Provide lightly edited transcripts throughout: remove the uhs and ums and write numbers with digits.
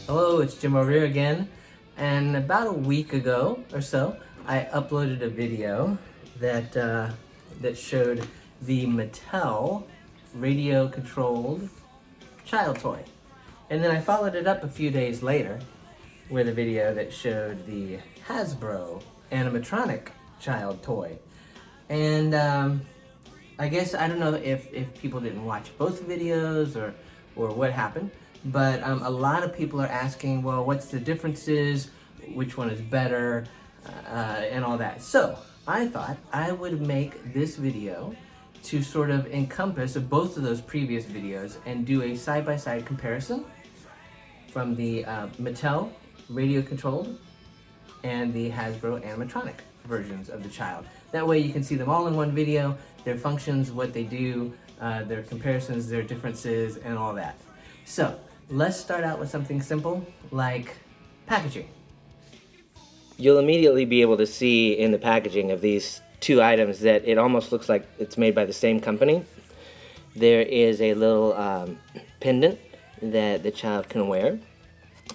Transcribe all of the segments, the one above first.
Hello, it's Jim over here again. And about a week ago or so, I uploaded a video that that showed the Mattel radio-controlled child toy. And then I followed it up a few days later with a video that showed the Hasbro animatronic child toy. And I guess, I don't know if people didn't watch both videos or what happened, but a lot of people are asking, well, what's the differences, which one is better, and all that. So I thought I would make this video to sort of encompass both of those previous videos and do a side-by-side comparison from the Mattel radio-controlled and the Hasbro animatronic versions of the child. That way you can see them all in one video, their functions, what they do, their comparisons, their differences, and all that. So let's start out with something simple like packaging. You'll immediately be able to see in the packaging of these two items that it almost looks like it's made by the same company. There is a little pendant that the child can wear,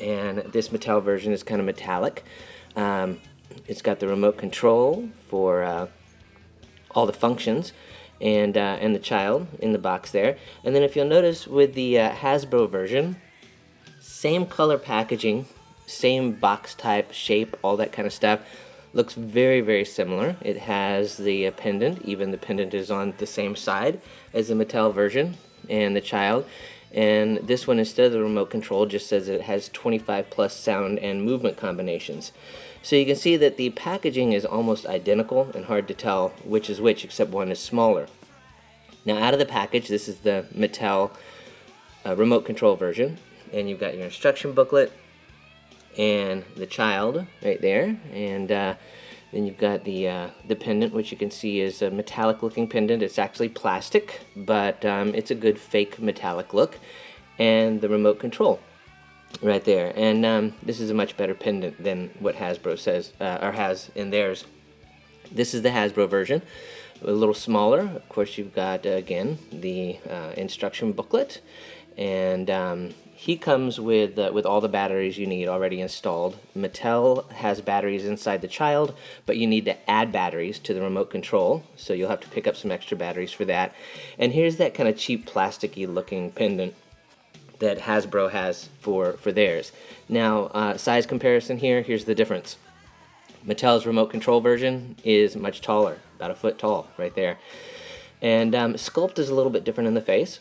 and this Mattel version is kind of metallic. It's got the remote control for all the functions, and the child in the box there. And then if you'll notice with the Hasbro version, same color packaging, same box type, shape, all that kind of stuff. Looks very, very similar. It has the pendant, even the pendant is on the same side as the Mattel version and the child. And this one, instead of the remote control, just says it has 25 plus sound and movement combinations. So you can see that the packaging is almost identical and hard to tell which is which, except one is smaller. Now out of the package, this is the Mattel remote control version, and you've got your instruction booklet and the child right there, and then you've got the pendant, which you can see is a metallic looking pendant. It's actually plastic, but it's a good fake metallic look, and the remote control right there. And this is a much better pendant than what Hasbro says or has in theirs. This is the Hasbro version, a little smaller. Of course, you've got again the instruction booklet, and he comes with all the batteries you need already installed. Mattel has batteries inside the child, but you need to add batteries to the remote control, so you'll have to pick up some extra batteries for that. And here's that kind of cheap plasticky looking pendant that Hasbro has for theirs. Now, size comparison here, here's the difference. Mattel's remote control version is much taller, about a foot tall right there. And sculpt is a little bit different in the face.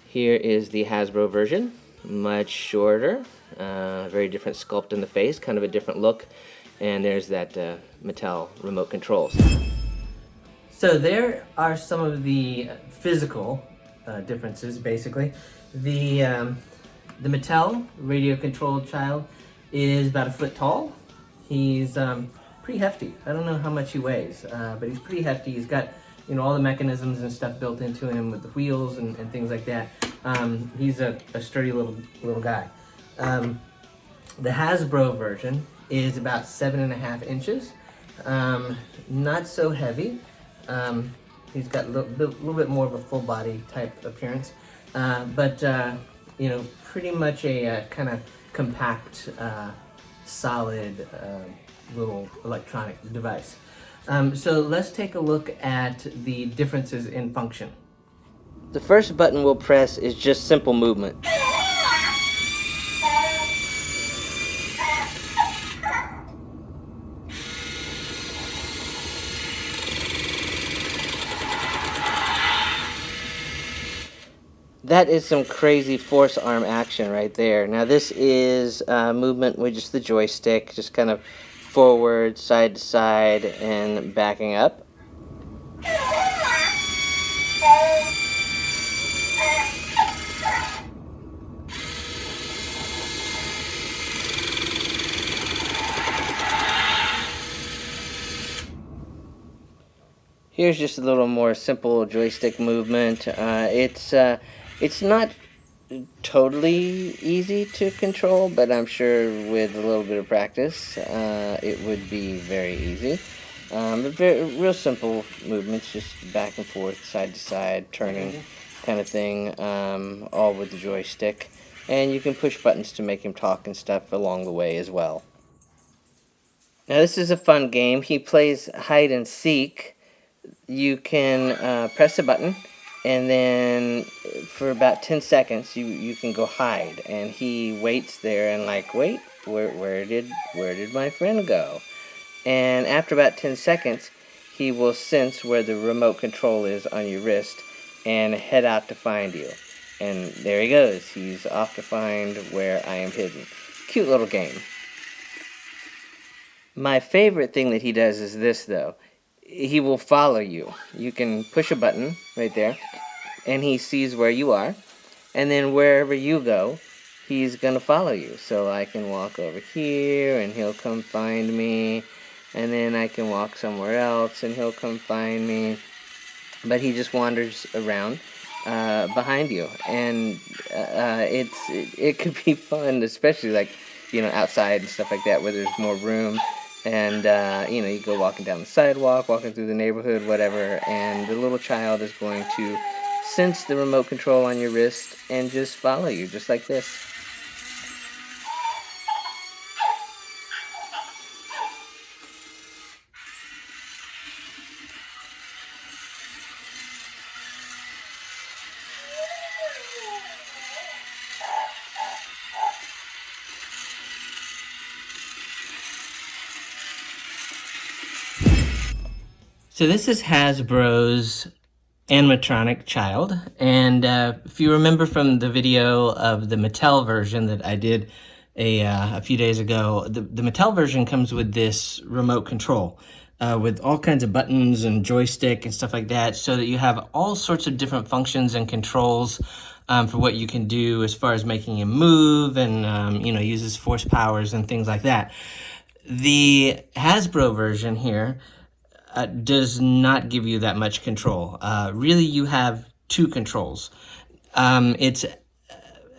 Here is the Hasbro version, much shorter, very different sculpt in the face, kind of a different look. And there's that Mattel remote controls. So there are some of the physical differences, basically. The Mattel radio-controlled child is about a foot tall. He's pretty hefty. I don't know how much he weighs, but he's pretty hefty. He's got, you know, all the mechanisms and stuff built into him with the wheels and things like that. He's a sturdy little guy. The Hasbro version is about 7.5 inches. Not so heavy. He's got a little bit more of a full body type appearance, but you know, pretty much a kind of compact, solid little electronic device. So let's take a look at the differences in function. The first button we'll press is just simple movement. That is some crazy force arm action right there. Now this is movement with just the joystick, just kind of forward, side to side, and backing up. Here's just a little more simple joystick movement. It's not totally easy to control, but I'm sure with a little bit of practice, it would be very easy. But real simple movements, just back and forth, side to side, turning kind of thing, all with the joystick. and you can push buttons to make him talk and stuff along the way as well. Now this is a fun game. He plays hide and seek. You can press a button, and then for about 10 seconds you can go hide, and he waits there and like, wait, where did my friend go? And after about 10 seconds he will sense where the remote control is on your wrist and head out to find you. And there he goes. He's off to find where I am hidden. Cute little game. My favorite thing that he does is this, though. He will follow you. You can push a button right there, and he sees where you are. And then wherever you go, he's going to follow you. So I can walk over here, and he'll come find me. And then I can walk somewhere else, and he'll come find me. But he just wanders around behind you. And it could be fun, especially like, outside and stuff like that, where there's more room. And, you go walking down the sidewalk, walking through the neighborhood, whatever, and the little child is going to sense the remote control on your wrist and just follow you, just like this. So this is Hasbro's animatronic child, and if you remember from the video of the Mattel version that I did a few days ago, the Mattel version comes with this remote control with all kinds of buttons and joystick and stuff like that, so that you have all sorts of different functions and controls for what you can do as far as making him move and uses force powers and things like that. The Hasbro version here does not give you that much control. Really, you have two controls. It's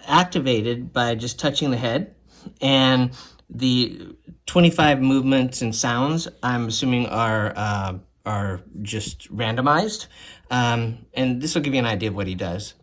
activated by just touching the head, and the 25 movements and sounds, I'm assuming, are just randomized. And this will give you an idea of what he does.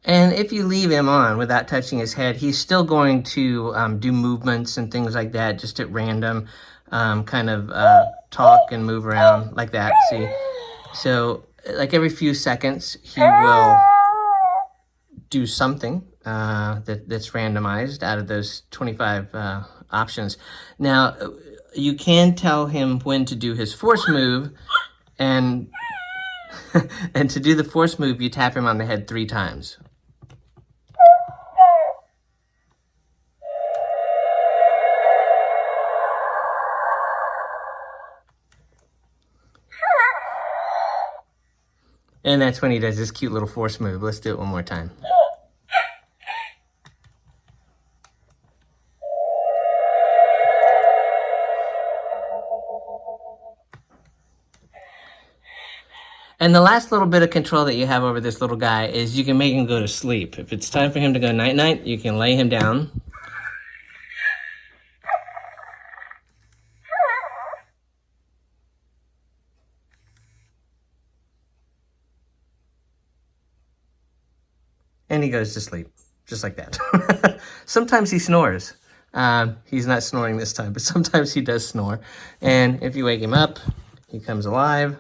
And if you leave him on without touching his head, he's still going to do movements and things like that, just at random, talk and move around like that, see? So, like every few seconds, he will do something that's randomized out of those 25 options. Now, you can tell him when to do his force move, and and to do the force move, you tap him on the head 3 times. And that's when he does this cute little force move. Let's do it one more time. And the last little bit of control that you have over this little guy is you can make him go to sleep. If it's time for him to go night-night, you can lay him down. And he goes to sleep, just like that. Sometimes he snores. He's not snoring this time, but sometimes he does snore. And if you wake him up, he comes alive.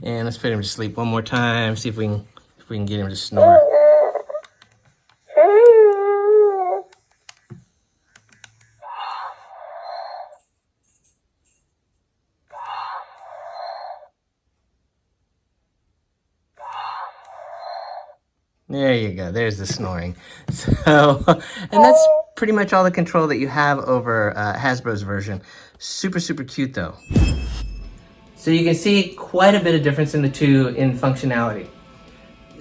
And let's put him to sleep one more time, see if we can get him to snore. There you go. There's the snoring. So, and that's pretty much all the control that you have over Hasbro's version. Super, super cute, though. So you can see quite a bit of difference in the two in functionality.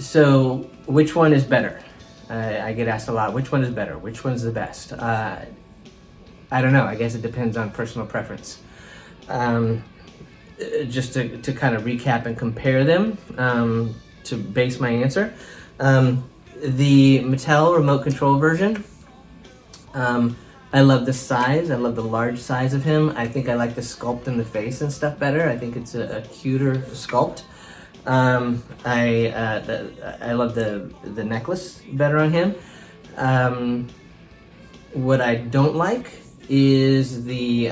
So which one is better? I get asked a lot, which one is better? Which one's the best? I don't know, I guess it depends on personal preference. Just to kind of recap and compare them, to base my answer. The Mattel remote control version, I love the size. I love the large size of him. I think I like the sculpt in the face and stuff better. I think it's a cuter sculpt. I love the necklace better on him. What I don't like is the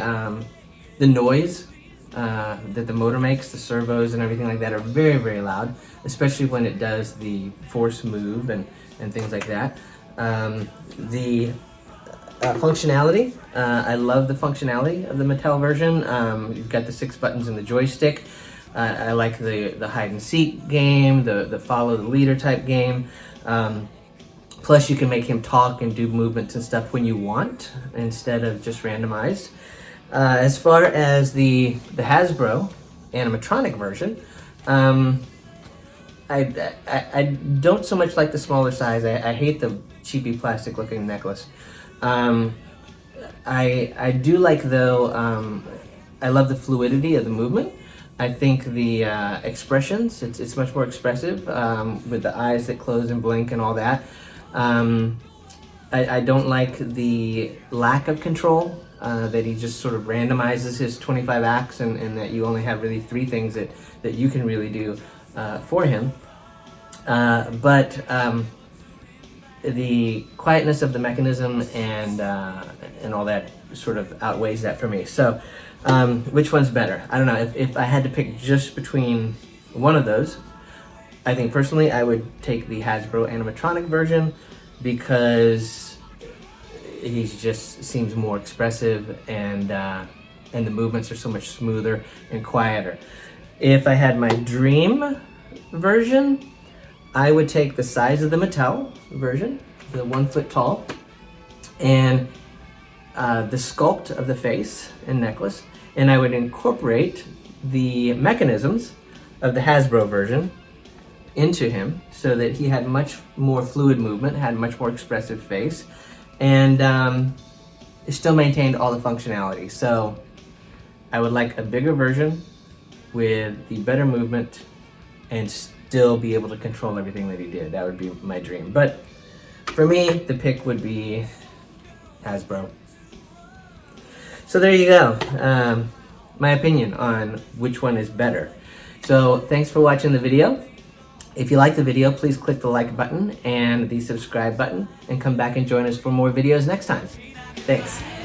noise that the motor makes. The servos and everything like that are very, very loud, especially when it does the force move and things like that. The functionality, I love the functionality of the Mattel version. You've got the 6 buttons in the joystick. I like the hide and seek game, the follow the leader type game. Plus you can make him talk and do movements and stuff when you want instead of just randomized. As far as the Hasbro animatronic version, I don't so much like the smaller size. I hate the cheapy plastic looking necklace. I do like though, I love the fluidity of the movement. I think the expressions, it's much more expressive with the eyes that close and blink and all that. I don't like the lack of control, that he just sort of randomizes his 25 acts and that you only have really 3 things that you can really do for him. But the quietness of the mechanism and all that sort of outweighs that for me. So which one's better? I don't know. If I had to pick just between one of those, I think personally I would take the Hasbro animatronic version because he just seems more expressive and the movements are so much smoother and quieter. If I had my dream version, I would take the size of the Mattel version, the 1 foot tall, and the sculpt of the face and necklace, and I would incorporate the mechanisms of the Hasbro version into him so that he had much more fluid movement, had much more expressive face, and it still maintained all the functionality. So I would like a bigger version with the better movement and still be able to control everything that he did. That would be my dream. But for me, the pick would be Hasbro. So there you go. My opinion on which one is better. So thanks for watching the video. If you like the video, please click the like button and the subscribe button and come back and join us for more videos next time. Thanks.